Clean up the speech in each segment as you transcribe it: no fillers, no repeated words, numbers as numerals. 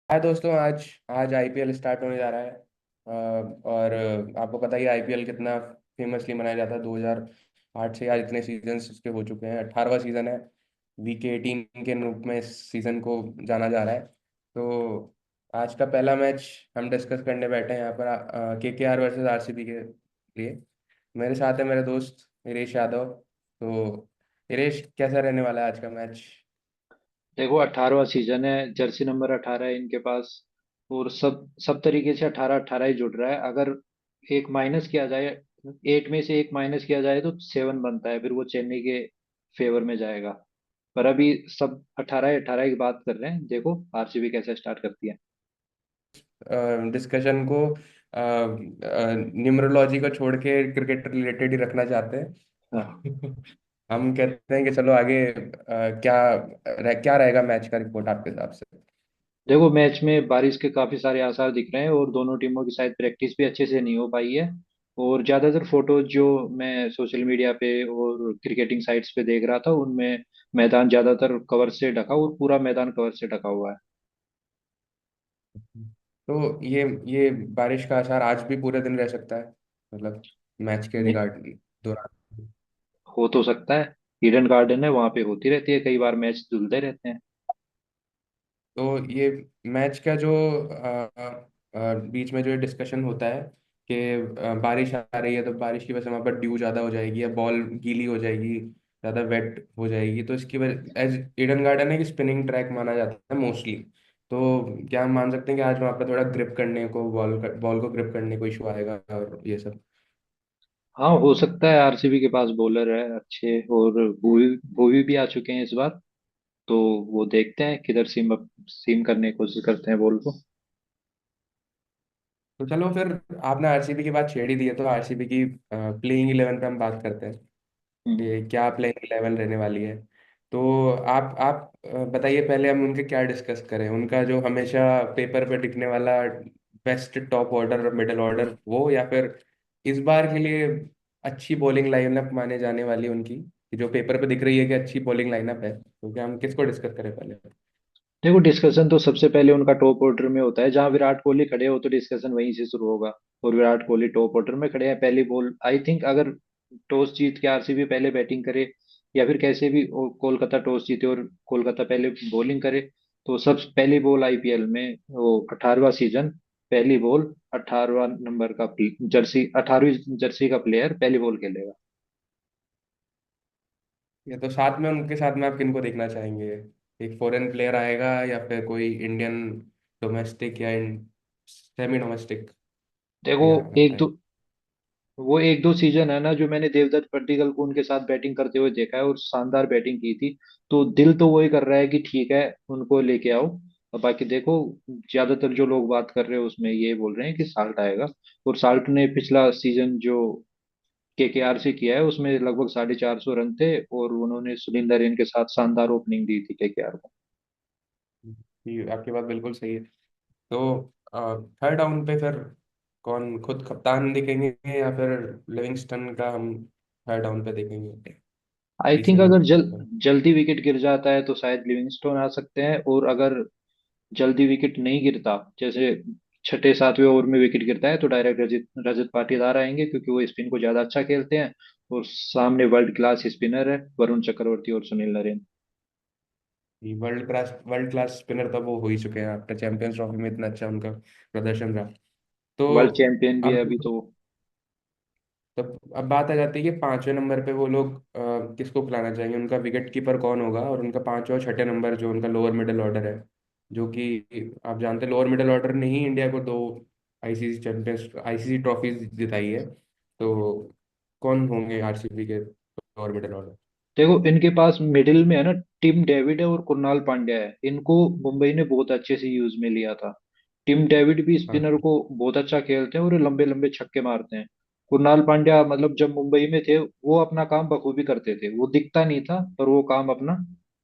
हाय दोस्तों, आज आज आईपीएल स्टार्ट होने जा रहा है। और आपको पता ही आईपीएल कितना फेमसली मनाया जाता है। 2008 से आज इतने सीजन्स उसके हो चुके हैं, 18वां सीजन है। वीके 18 के रूप में इस सीजन को जाना जा रहा है। तो आज का पहला मैच हम डिस्कस करने बैठे हैं यहाँ पर, केकेआर वर्सेस आरसीबी के लिए। मेरे साथ है मेरे दोस्त हिरेश यादव। तो हिरेश, कैसा रहने वाला है आज का मैच? देखो 18वां सीजन है। जर्सी नंबर 18 है इनके पास। और सब सब तरीके से 18 18 ही जुड़ रहा है। अगर एक माइनस किया जाए, 8 में से एक माइनस किया जाए तो 7 बनता है, फिर वो चेन्नई के फेवर में जाएगा। पर अभी सब 18 18 की बात कर रहे हैं। देखो आरसीबी कैसे स्टार्ट करती है। डिस्कशन को न्यूमरोलॉजी को छोड़ के क्रिकेट रिलेटेड ही रखना चाहते हाँ। हैं। हम कहते हैं कि चलो आगे, क्या रहेगा मैच का रिपोर्ट आपके हिसाब से? देखो मैच में बारिश के काफी सारे आसार दिख रहे हैं और दोनों टीमों की शायद प्रैक्टिस भी अच्छे से नहीं हो पाई है। और ज्यादातर फोटोज जो मैं सोशल मीडिया पे और क्रिकेटिंग साइट्स पे देख रहा था उनमें मैदान ज्यादातर कवर से ढका और पूरा मैदान कवर से ढका हुआ है। तो ये बारिश का असर आज भी पूरे दिन रह सकता है, मतलब मैच के नहीं, रिगार्ड दौरान? हो तो सकता है। ईडन गार्डन है, वहां पे होती रहती है, कई बार मैच धुलते रहते हैं। तो ये मैच का जो बीच में जो डिस्कशन होता है कि बारिश आ रही है तो बारिश की वजह से वहाँ पर ड्यू ज़्यादा हो जाएगी या बॉल गीली हो जाएगी, ज़्यादा वेट हो जाएगी, तो इसकी वजह एज ईडन गार्डन है कि स्पिनिंग ट्रैक माना जाता है मोस्टली। तो क्या हम मान सकते हैं कि आज वहाँ पर थोड़ा ग्रिप करने को, बॉल को ग्रिप करने को इशू आएगा और ये सब? हाँ हो सकता है, आरसीबी के पास बॉलर है अच्छे। और भुवी भुवी भी आ चुके हैं इस बार। तो वो देखते हैं किधर सीम करने की कोशिश करते हैं बॉल को। तो चलो फिर, आपने आरसीबी की बात छेड़ ही दी है तो आरसीबी की प्लेइंग 11 पे हम बात करते हैं हम्म। कि क्या प्लेइंग 11 रहने वाली है। तो आप बताइए, पहले हम उनके क्या डिस्कस करें, उनका जो हमेशा पेपर पे दिखने वाला best top order middle order वो, या फिर इस बार के लिए अच्छी बॉलिंग लाइनअप माने जाने वाली उनकी, कि जो पेपर पे दिख रही है कि अच्छी बॉलिंग लाइनअप है, तो क्या हम किसको डिस्कस करें पहले? देखो डिस्कशन तो सबसे पहले उनका टॉप ऑर्डर में होता है। जहां विराट कोहली खड़े हो तो डिस्कशन वहीं से शुरू होगा। और विराट कोहली टॉप ऑर्डर में खड़े हैं। पहली बॉल आई थिंक, अगर टॉस जीत के आरसीबी पहले बैटिंग करे या फिर कैसे भी कोलकाता टॉस जीते और कोलकाता पहले बॉलिंग करे, तो सब पहली बॉल आईपीएल में वो 18वां सीजन, पहली बॉल 18वां नंबर का जर्सी 18वीं जर्सी का प्लेयर पहली बॉल खेलेगा। ये तो साथ में, उनके साथ में आप किनको देखना चाहेंगे? एक फॉरेन प्लेयर आएगा या फिर कोई इंडियन डोमेस्टिक या सेमी डोमेस्टिक देखो प्लेयर एक आए? दो वो एक दो सीजन है ना जो मैंने देवदत्त पड्डीकल को उनके साथ बैटिंग करते हुए देखा है और शानदार बैटिंग की थी। तो दिल तो वही कर रहा है कि ठीक है, उनको लेके आओ। और बाकी देखो, ज्यादातर जो लोग बात कर रहे हैं उसमें ये बोल रहे हैं कि साल्ट आएगा। और साल्ट ने पिछला सीजन जो केकेआर से किया है उसमें लगभग 450 रन थे और उन्होंने सुनील नरेन के साथ शानदार ओपनिंग दी थी केकेआर को। ये आपकी बात बिल्कुल सही है। तो थर्ड डाउन पे फिर कौन, खुद कप्तान दिखेंगे या फिर लिविंगस्टन का हम थर्ड डाउन पे देखेंगे? आई थिंक तीसरे अगर नंबर? जल्दी विकेट गिर जाता है तो शायद लिविंगस्टोन आ सकते हैं। और अगर जल्दी विकेट नहीं गिरता, जैसे छठे सातवें ओवर में विकेट गिरता है, तो डायरेक्ट रजत रजत पाटीदार आएंगे क्योंकि वो स्पिन को ज्यादा अच्छा खेलते हैं। और सामने वर्ल्ड क्लास स्पिनर है वरुण चक्रवर्ती और Sunil Narine. World class spinner तो वो हो ही चुके हैं, आफ्टर चैंपियंस ट्रॉफी में इतना अच्छा उनका प्रदर्शन रहा। तो वर्ल्ड चैंपियन भी है अब अभी तो। तो अब बात आ जाती है कि 5वें नंबर पे वो लोग किसको खिलाना चाहेंगे, उनका विकेट कीपर कौन होगा, और उनका 5वें और 6ठे नंबर जो उनका लोअर मिडिल ऑर्डर है, जो कि आप जानते हैं लोअर मिडिल ऑर्डर ने ही इंडिया को दो आईसीसी ट्रॉफीज जिताई है। तो कौन होंगे आरसीबी के लोअर मिडिल ऑर्डर? देखो इनके पास मिडिल में है ना, टिम डेविड है और कुणाल पांड्या है। इनको मुंबई ने बहुत अच्छे से यूज में लिया था। टिम डेविड भी हाँ। स्पिनर को बहुत अच्छा खेलते हैं और लंबे लंबे छक्के मारते हैं। कुणाल पांड्या मतलब जब मुंबई में थे वो अपना काम बखूबी करते थे। वो दिखता नहीं था पर वो काम अपना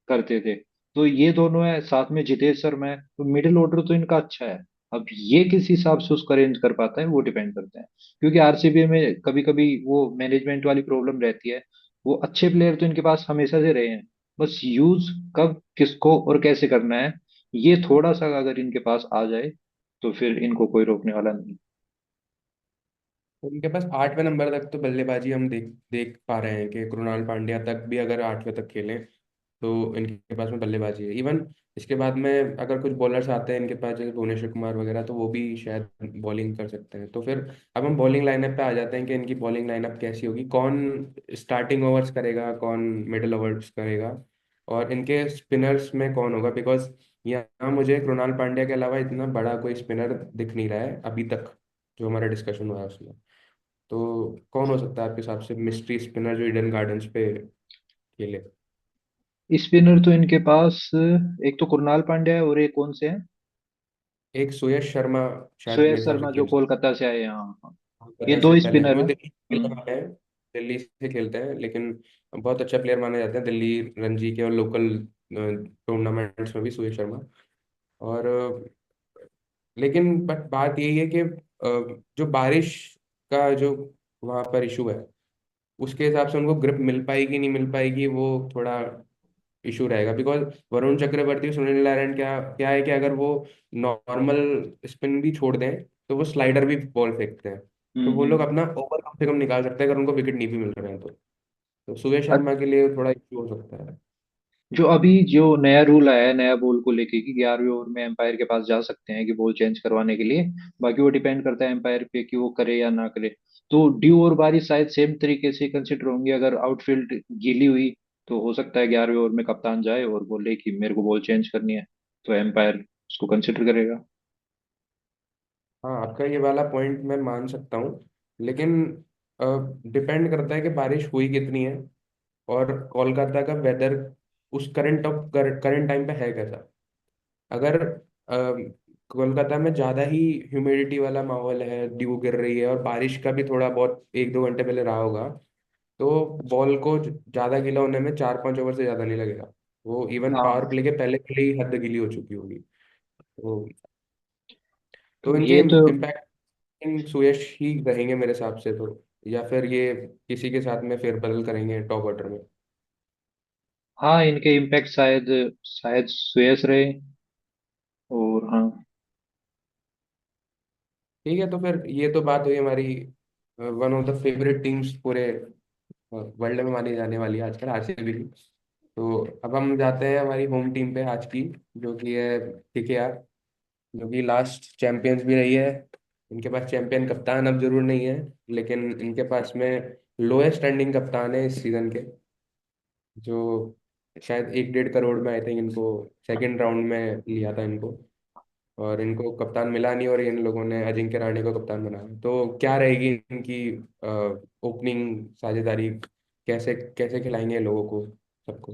करते थे। तो ये दोनों है, साथ में जितेश शर्मा है। तो मिडिल ऑर्डर तो इनका अच्छा है। अब ये किस हिसाब से उसको अरेंज कर पाता है वो डिपेंड करता है। क्योंकि आरसीबी में कभी कभी वो मैनेजमेंट वाली प्रॉब्लम रहती है। वो अच्छे प्लेयर तो इनके पास हमेशा से रहे हैं। बस यूज कब किसको और कैसे करना है, ये थोड़ा सा अगर इनके पास आ जाए तो फिर इनको कोई रोकने वाला नहीं। उनके पास 8वें नंबर तक तो बल्लेबाजी हम देख देख पा रहे हैं कि कृणाल पांड्या तक भी अगर 8वें तक खेलें तो इनके पास में बल्लेबाजी है। इवन इसके बाद में अगर कुछ बॉलर्स आते हैं इनके पास जैसे भुवनेश्वर कुमार वगैरह, तो वो भी शायद बॉलिंग कर सकते हैं। तो फिर अब हम बॉलिंग लाइनअप पे आ जाते हैं कि इनकी बॉलिंग लाइनअप कैसी होगी, कौन स्टार्टिंग ओवर्स करेगा, कौन मिडिल ओवर्स करेगा, और इनके स्पिनर्स में कौन होगा। बिकॉज यहाँ मुझे कृणाल पांड्या के अलावा इतना बड़ा कोई स्पिनर दिख नहीं रहा है अभी तक, जो हमारा डिस्कशन हुआ है उसमें। तो कौन हो सकता है आपके हिसाब से मिस्ट्री स्पिनर जो ईडन गार्डन्स पे खेले? स्पिनर तो इनके पास एक तो कुणाल पांड्या है और एक कौन से हैं? एक सुयश शर्मा शायद मेरे सुयश हिसाब से शर्मा जो खेल सकता कोलकाता से आए हैं, हाँ हाँ। है। ये कतर दो से पहले स्पिनर वो हैं। दिल्ली से खेलने वाले हैं, दिल्ली से खेलते हैं, लेकिन बहुत अच्छा प्लेयर माने जाते हैं दिल्ली रणजी के और लोकल टूर्नामेंट्स में भी सुयश शर्मा। और लेकिन बट बात यही है कि जो बारिश का जो वहाँ पर इशू है, उसके हिसाब से उनको ग्रिप मिल पाएगी नहीं मिल पाएगी, वो थोड़ा इशू रहेगा। बिकॉज वरुण चक्रवर्ती और सुनील नारायण क्या क्या है कि अगर वो नॉर्मल स्पिन भी छोड़ दें तो वो स्लाइडर भी बॉल फेंकते हैं। तो वो लोग हम्म। अपना ओवर कम से कम निकाल सकते हैं अगर उनको विकेट नहीं भी मिल रहे हैं तो सूर्य शर्मा के लिए थोड़ा इशू हो सकता है। जो अभी जो नया रूल आया है नया बॉल को लेके कि 11वें ओवर में एम्पायर के पास जा सकते हैं कि बॉल चेंज करवाने के लिए, बाकी वो डिपेंड करता है एम्पायर पे कि वो करे या ना करे। तो ड्यू और बारिश शायद सेम तरीके से कंसिडर होंगे। अगर आउटफील्ड गीली हुई तो हो सकता है 11वें ओवर में कप्तान जाए और बोले कि मेरे को बॉल चेंज करनी है, तो एम्पायर उसको कंसिडर करेगा। हाँ, आपका ये वाला पॉइंट मैं मान सकता हूँ, लेकिन डिपेंड करता है कि बारिश हुई कितनी है और कोलकाता का वेदर उस करंट टाइम पे है कैसा। अगर कोलकाता में ज़्यादा ही ह्यूमिडिटी वाला माहौल है, ड्यू गिर रही है और बारिश का भी थोड़ा बहुत 1-2 घंटे पहले रहा होगा, तो बॉल को ज़्यादा गीला होने में 4-5 ओवर से ज़्यादा नहीं लगेगा। वो इवन पावर हाँ। प्ले के पहले ही हद गीली हो चुकी होगी। तो तो इनके ये तो, इम्पैक्ट इन सुयश ही रहेंगे मेरे हिसाब से तो, या फिर ये किसी के साथ में फेरबदल करेंगे टॉप ऑर्डर में। हाँ इनके इम्पैक्ट शायद शायद सुयश रहे। और हाँ। ठीक है, तो फिर ये तो बात हुई हमारी one of the favourite teams पूरे वर्ल्ड में मानी जाने वाली है आजकल, आरसीबी की। तो अब हम जाते हैं हमारी होम टीम पे आज की, जो कि है केकेआर, जो कि लास्ट चैंपियंस भी रही है। इनके पास चैंपियन कप्तान अब जरूर नहीं है, लेकिन इनके पास में लोएस्ट रनिंग कप्तान है इस सीजन के, जो शायद 1-1.5 करोड़ में आई थिंक इनको सेकंड राउंड में लिया था इनको, और इनको कप्तान मिला नहीं और इन लोगों ने अजिंक्य रहाणे को कप्तान बनाया। तो क्या रहेगी इनकी ओपनिंग साझेदारी, कैसे कैसे खिलाएंगे लोगों को, सबको?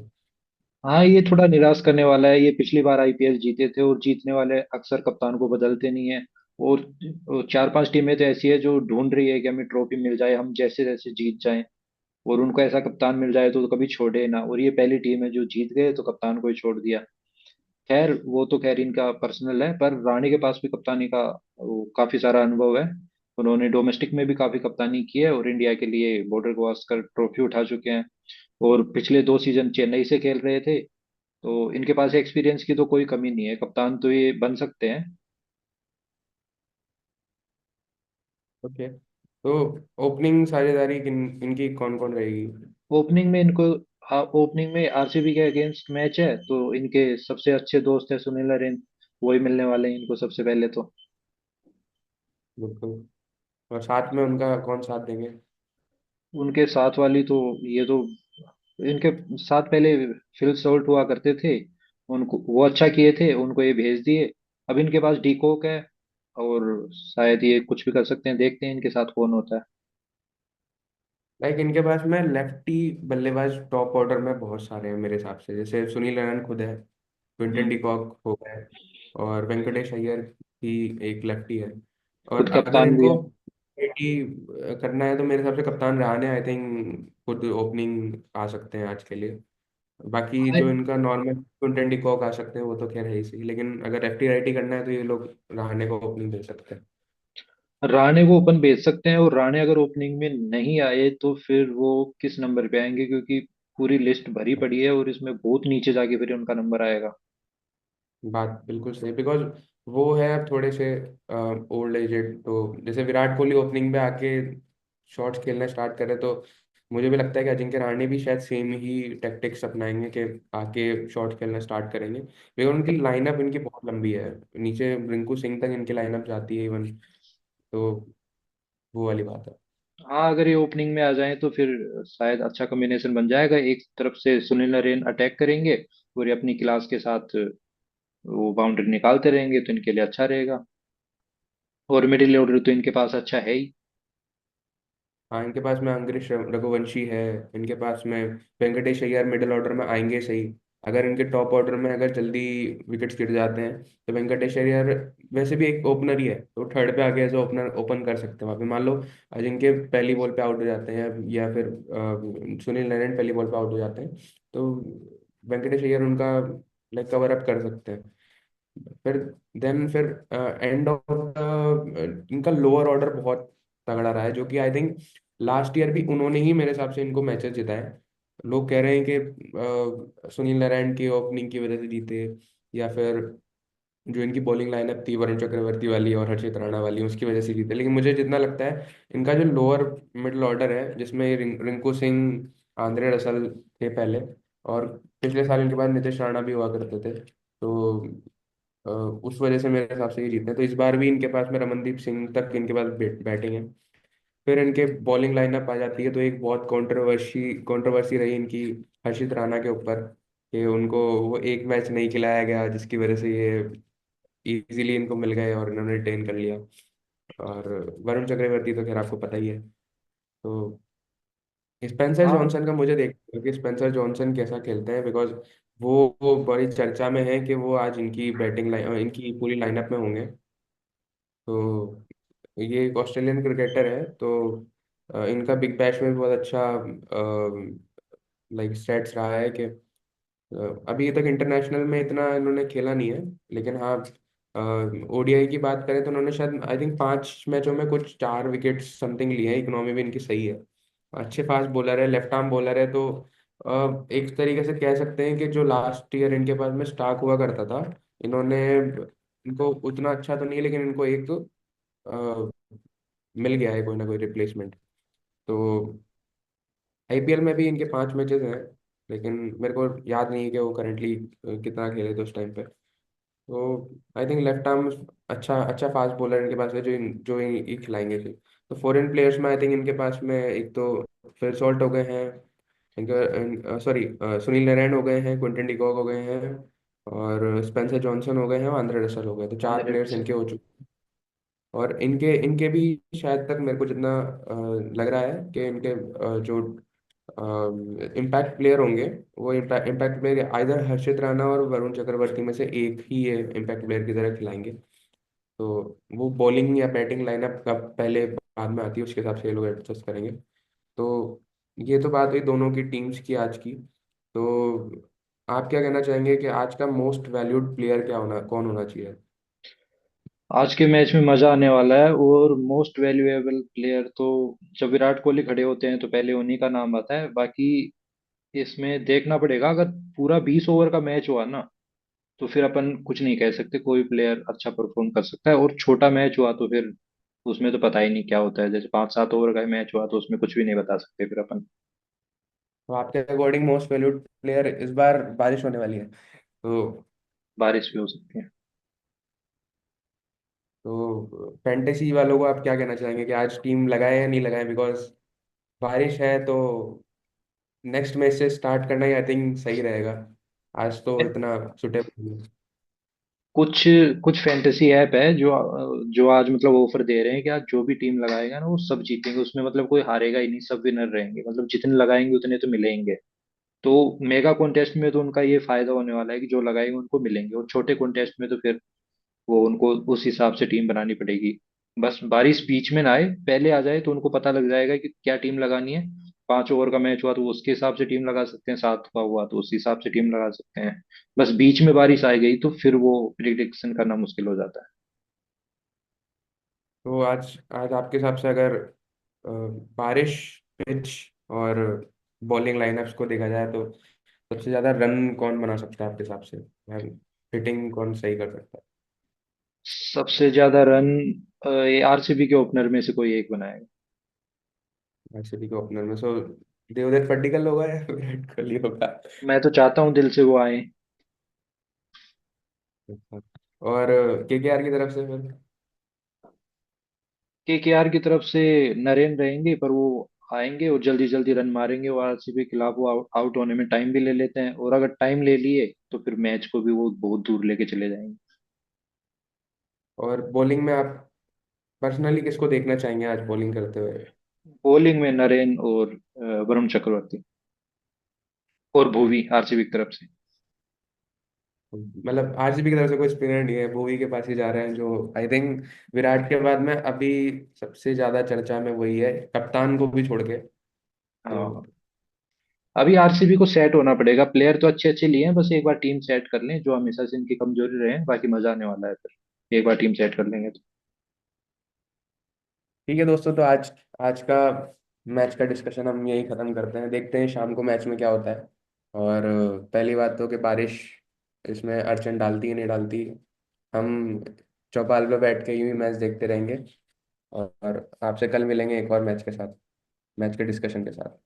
हाँ ये थोड़ा निराश करने वाला है। ये पिछली बार आईपीएल जीते थे और जीतने वाले अक्सर कप्तान को बदलते नहीं है। और चार पांच टीमें तो ऐसी है जो ढूंढ रही है कि हमें ट्रॉफी मिल जाए, हम जैसे जैसे जीत जाएं, और उनको ऐसा कप्तान मिल जाए तो कभी छोड़े ना। और ये पहली टीम है जो जीत गए तो कप्तान को ही छोड़ दिया। खैर वो तो खैर इनका पर्सनल है, पर राणे के पास भी कप्तानी का काफी सारा अनुभव है। उन्होंने डोमेस्टिक में भी काफी कप्तानी की है और इंडिया के लिए बॉर्डर गवास्कर ट्रॉफी उठा चुके हैं। और पिछले 2 सीजन चेन्नई से खेल रहे थे। तो इनके पास एक्सपीरियंस की तो कोई कमी नहीं है, कप्तान तो ये बन सकते हैं। ओके, तो ओपनिंग साझेदारी इनकी कौन कौन रहेगी? ओपनिंग में इनको, हाँ ओपनिंग में आरसीबी के अगेंस्ट मैच है तो इनके सबसे अच्छे दोस्त है सुनील नरेन, वही मिलने वाले हैं इनको सबसे पहले तो। बिल्कुल। और साथ में उनका कौन साथ देंगे? उनके साथ वाली तो, ये तो इनके साथ पहले फिल सॉल्ट हुआ करते थे, उनको वो अच्छा किए थे, उनको ये भेज दिए। अब इनके पास डी कॉक है और शायद ये कुछ भी कर सकते हैं, देखते हैं इनके साथ कौन होता है। लाइक इनके पास में लेफ्टी बल्लेबाज टॉप ऑर्डर में बहुत सारे हैं मेरे हिसाब से, जैसे सुनील नारायण खुद है, क्विंटन हम्म। डिकॉक हो गए, और वेंकटेश अय्यर भी एक लेफ्टी है। खुद और अगर कप्तान भी इनको है। करना है तो मेरे हिसाब से कप्तान रहाणे आई थिंक खुद ओपनिंग आ सकते हैं आज के लिए। बाकी हाँ, जो इनका नॉर्मल क्विंटन डिकॉक आ सकते हैं वो तो खैर है ही सही, लेकिन अगर लेफ्टी राइटी करना है तो ये लोग रहाणे को ओपनिंग दे सकते हैं। राणे को ओपन भेज सकते हैं, और राणे अगर ओपनिंग में नहीं आए तो फिर वो किस नंबर पे आएंगे, क्योंकि पूरी लिस्ट भरी पड़ी है और इसमें बहुत नीचे जाके फिर उनका नंबर आएगा। बात बिल्कुल सही, बिकॉज वो है थोड़े से ओल्ड एजेड, तो जैसे विराट कोहली ओपनिंग में आके शॉट्स खेलना स्टार्ट करे, तो मुझे भी लगता है कि अजिंक्य रहाणे भी शायद सेम ही टैक्टिक्स अपनाएंगे कि आके शॉट्स खेलना स्टार्ट करेंगे, लेकिन उनकी लाइनअप इनकी बहुत लंबी है, नीचे रिंकू सिंह तक इनकी लाइनअप जाती है इवन, तो वो वाली बात है। हाँ, अगर ये ओपनिंग में आ जाए तो फिर शायद अच्छा कॉम्बिनेशन बन जाएगा। एक तरफ से सुनील नरेन अटैक करेंगे और ये अपनी क्लास के साथ वो बाउंड्री निकालते रहेंगे, तो इनके लिए अच्छा रहेगा। और मिडिल ऑर्डर तो इनके पास अच्छा है ही। हाँ, इनके पास में अंकुरिश रघुवंशी है, इनके पास में वेंकटेश अय्यर मिडिल ऑर्डर में आएंगे सही। अगर इनके टॉप ऑर्डर में अगर जल्दी विकेट्स गिर जाते हैं, तो वेंकटेश अय्यर वैसे भी एक ओपनर ही है, तो थर्ड पे आके एज ओपनर ओपन कर सकते हैं वहाँ पे। मान लो अजिंक्य पहली बॉल पे आउट हो जाते हैं, या फिर सुनील नारायण पहली बॉल पे आउट हो जाते हैं, तो वेंकटेश अय्यर उनका लाइक कवर अप कर सकते हैं। फिर देन फिर एंड ऑफ इनका लोअर ऑर्डर बहुत तगड़ा रहा है, जो कि आई थिंक लास्ट ईयर भी उन्होंने ही मेरे हिसाब से इनको मैचेस जिताए। लोग कह रहे हैं कि सुनील नारायण की ओपनिंग की वजह से जीते, या फिर जो इनकी बॉलिंग लाइनअप थी वरुण चक्रवर्ती वाली और हर्षित राणा वाली, उसकी वजह से जीते, लेकिन मुझे जितना लगता है इनका जो लोअर मिडिल ऑर्डर है, जिसमें रिंकू सिंह, आंद्रे रसल थे पहले, और पिछले साल इनके बाद नीतीश राणा भी हुआ करते थे, तो उस वजह से मेरे हिसाब से ये जीते हैं। तो इस बार भी इनके पास में रमनदीप सिंह तक इनके पास बैटिंग है। फिर इनके बॉलिंग लाइनअप आ जाती है, तो एक बहुत कंट्रोवर्सी रही इनकी हर्षित राणा के ऊपर, कि उनको वो एक मैच नहीं खिलाया गया, जिसकी वजह से ये इजीली इनको मिल गए और इन्होंने रिटेन कर लिया। और वरुण चक्रवर्ती तो खैर आपको पता ही है। तो स्पेंसर हाँ, जॉनसन का मुझे देखना है कि स्पेंसर जॉनसन कैसा खेलते हैं, बिकॉज वो बड़ी चर्चा में है कि वो आज इनकी बैटिंग लाइन, इनकी पूरी लाइनअप में होंगे। तो ये एक ऑस्ट्रेलियन क्रिकेटर है, तो इनका बिग बैश में भी बहुत अच्छा लाइक स्टेट्स रहा है कि अभी तक इंटरनेशनल में इतना इन्होंने खेला नहीं है, लेकिन हाँ ओडीआई की बात करें तो उन्होंने शायद आई थिंक 5 मैचों में कुछ 4 विकेट समथिंग लिए हैं, इकोनॉमी भी इनकी सही है। अच्छे फास्ट बॉलर है, लेफ्ट आर्म बॉलर है, तो एक तरीके से कह सकते हैं कि जो लास्ट ईयर इनके पास में स्टार्क हुआ करता था, इन्होंने इनको उतना अच्छा तो नहीं है, लेकिन इनको एक मिल गया है कोई ना कोई रिप्लेसमेंट। तो आईपीएल में भी इनके 5 मैचेस हैं, लेकिन मेरे को याद नहीं है कि वो करंटली कितना खेले थे उस टाइम पे। तो आई थिंक लेफ्ट आर्म अच्छा अच्छा फास्ट बॉलर इनके पास है, ये खिलाएंगे थे। तो फॉरेन प्लेयर्स में आई थिंक इनके पास में एक तो फिल सॉल्ट हो गए हैं, इनका सॉरी सुनील नारायण हो गए हैं, क्विंटन डिकॉक हो गए हैं, और स्पेंसर जॉनसन हो गए हैं, और आंद्रे रसल हो गए, तो 4 प्लेयर्स इनके हो चुके हैं। और इनके इनके भी शायद तक मेरे को जितना लग रहा है कि इनके जो इम्पैक्ट प्लेयर होंगे, वो इम्पैक्ट प्लेयर आइधर हर्षित राणा और वरुण चक्रवर्ती में से एक ही ये इम्पैक्ट प्लेयर की तरह खिलाएंगे। तो वो बॉलिंग या बैटिंग लाइनअप का पहले बाद में आती है, उसके हिसाब से ये लोग एडजस्ट करेंगे। तो ये तो बात हुई दोनों की टीम्स की आज की। तो आप क्या कहना चाहेंगे कि आज का मोस्ट वैल्यूड प्लेयर क्या होना, कौन होना चाहिए? आज के मैच में मजा आने वाला है। और मोस्ट वैल्यूएबल प्लेयर तो जब विराट कोहली खड़े होते हैं तो पहले उन्हीं का नाम आता है। बाकी इसमें देखना पड़ेगा, अगर पूरा 20 ओवर का मैच हुआ ना, तो फिर अपन कुछ नहीं कह सकते, कोई प्लेयर अच्छा परफॉर्म कर सकता है। और छोटा मैच हुआ तो फिर उसमें तो पता ही नहीं क्या होता है। जैसे 5-7 ओवर का मैच हुआ तो उसमें कुछ भी नहीं बता सकते फिर अपन। तो आपके अकॉर्डिंग मोस्ट वैल्यूड प्लेयर, इस बार बारिश होने वाली है, तो बारिश भी हो सकती है। फैंटेसी वालों को आप क्या कहना चाहेंगे कि आज टीम लगाए या नहीं लगाए, बिकॉज बारिश है, तो नेक्स्ट मैच से स्टार्ट करना ही आई थिंक सही रहेगा। आज तो इतना सुटेबल नहीं है। कुछ कुछ फैंटेसी ऐप है जो आज मतलब ऑफर दे रहे हैं कि आज जो भी टीम लगाएगा ना वो सब जीतेंगे। उसमें मतलब कोई हारेगा ही नहीं, सब विनर रहेंगे। मतलब जितने लगाएंगे उतने तो मिलेंगे। तो मेगा कॉन्टेस्ट में तो उनका ये फायदा होने वाला है कि जो लगाएंगे उनको मिलेंगे। और छोटे कॉन्टेस्ट में तो फिर वो उनको उस हिसाब से टीम बनानी पड़ेगी। बस बारिश बीच में ना आए, पहले आ जाए तो उनको पता लग जाएगा कि क्या टीम लगानी है। 5 ओवर का मैच हुआ तो वो उसके हिसाब से टीम लगा सकते हैं, 7 का हुआ तो उस हिसाब से टीम लगा सकते हैं। बस बीच में बारिश आ गई तो फिर वो प्रिडिक्शन करना मुश्किल हो जाता है। तो आज आज आपके हिसाब से अगर बारिश, पिच और बॉलिंग लाइनअप्स को देखा जाए, तो सबसे ज्यादा रन कौन बना सकता है आपके हिसाब से? हिटिंग कौन सही कर सकता सबसे ज्यादा रन आरसीबी के ओपनर में से कोई एक बनाएगा। है आरसीबी के ओपनर में? सो देवदत्त पड्डीकल होगा या विराट कोहली होगा? मैं तो चाहता हूँ दिल से वो आए। और केकेआर की तरफ से फिर? केकेआर की तरफ से नरेन रहेंगे, पर वो आएंगे और जल्दी जल्दी रन मारेंगे, और आरसीबी के खिलाफ वो आउट होने में टाइम भी ले लेते हैं, और अगर टाइम ले लिए तो फिर मैच को भी वो बहुत दूर लेके चले जाएंगे। और बॉलिंग में आप पर्सनली किसको देखना चाहेंगे आज बॉलिंग करते हुए? बॉलिंग में नरेन और वरुण चक्रवर्ती और भुवी आरसीबी की तरफ से। मतलब आरसीबी की तरफ से कोई स्पिनर नहीं है, भुवी के पास ही जा रहे हैं, जो आई थिंक विराट के बाद में अभी सबसे ज्यादा चर्चा में वही है, कप्तान को भी छोड़ के। तो हाँ, अभी आरसीबी को सेट होना पड़ेगा। प्लेयर तो अच्छे अच्छे लिए हैं, बस एक बार टीम सेट कर लें, जो हमेशा से इनकी कमजोरी रहे हैं। बाकी मजा आने वाला है फिर एक बार टीम सेट कर लेंगे तो। ठीक है दोस्तों, तो आज का मैच का डिस्कशन हम यही खत्म करते हैं, देखते हैं शाम को मैच में क्या होता है। और पहली बात तो कि बारिश इसमें अड़चन डालती है नहीं डालती, हम चौपाल पे बैठ के यूं ही मैच देखते रहेंगे। और आपसे कल मिलेंगे एक और मैच के साथ, मैच के डिस्कशन के साथ।